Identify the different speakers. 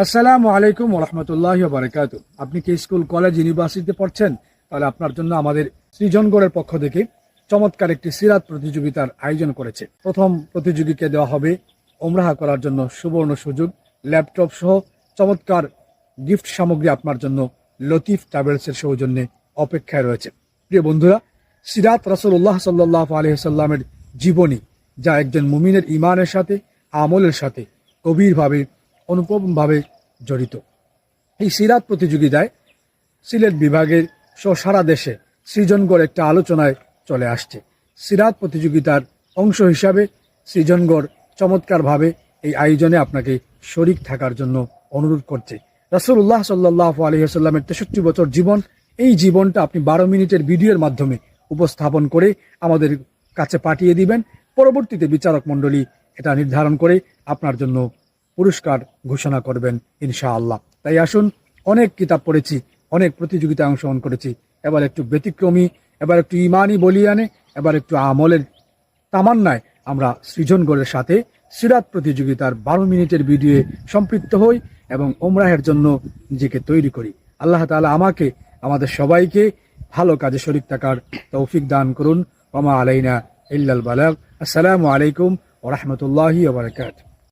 Speaker 1: আসসালামু আলাইকুম ওরহমতুল্লাহি ওয়া বারাকাতুহু। আপনি কি স্কুল, কলেজ, ইউনিভার্সিটিতে পড়ছেন? তাহলে আপনার জন্য আমাদের সৃজনগড়ের পক্ষ থেকে চমৎকার একটি সিরাত প্রতিযোগিতার আয়োজন করেছে। প্রথম প্রতিযোগীকে দেওয়া হবে ওমরাহ করার জন্য সুবর্ণ সুযোগ, ল্যাপটপ সহ চমৎকার গিফট সামগ্রী আপনার জন্য লতিফ ট্রাভেলসের সৌজন্যে অপেক্ষায় রয়েছে। প্রিয় বন্ধুরা, সিরাত রাসূলুল্লাহ সাল্লাল্লাহু আলাইহি সাল্লামের জীবনী, যা একজন মুমিনের ঈমানের সাথে, আমলের সাথে গভীরভাবে অনুপমভাবে জড়িত। এই সিরাত প্রতিযোগিতায় সিলেট বিভাগের সহ সারা দেশে সৃজনগড় একটা আলোচনায় চলে আসছে। সিরাত প্রতিযোগিতার অংশ হিসাবে সৃজনগড় চমৎকারভাবে এই আয়োজনে আপনাকে শরিক থাকার জন্য অনুরোধ করছে। রাসূলুল্লাহ সাল্লাল্লাহু আলাইহি ওয়াসাল্লামের 63 বছর জীবন, এই জীবনটা আপনি 12 মিনিটের ভিডিওর মাধ্যমে উপস্থাপন করে আমাদের কাছে পাঠিয়ে দিবেন। পরবর্তীতে বিচারক মণ্ডলী এটা নির্ধারণ করে আপনার জন্য পুরস্কার ঘোষণা করবেন ইনশাআল্লাহ। তাই আসুন, অনেক কিতাব পড়েছি, অনেক প্রতিযোগিতায় অংশগ্রহণ করেছি, এবার একটু ব্যতিক্রমী, এবার একটু ইমানি বলিয়ানে, এবার একটু আমলের তামান্নায় আমরা সৃজনগড়ের সাথে সিরাত প্রতিযোগিতার 12 মিনিটের ভিডিও সম্পৃক্ত হই এবং ওমরাহের জন্য নিজেকে তৈরি করি। আল্লাহ তাআলা আমাকে, আমাদের সবাইকে ভালো কাজে শরীক থাকার তৌফিক দান করুন। ওয়া মা আলাইনা ইল্লাল বালাগ। আসসালামু আলাইকুম ওয়া রাহমাতুল্লাহি ওয়া বারাকাতুহু।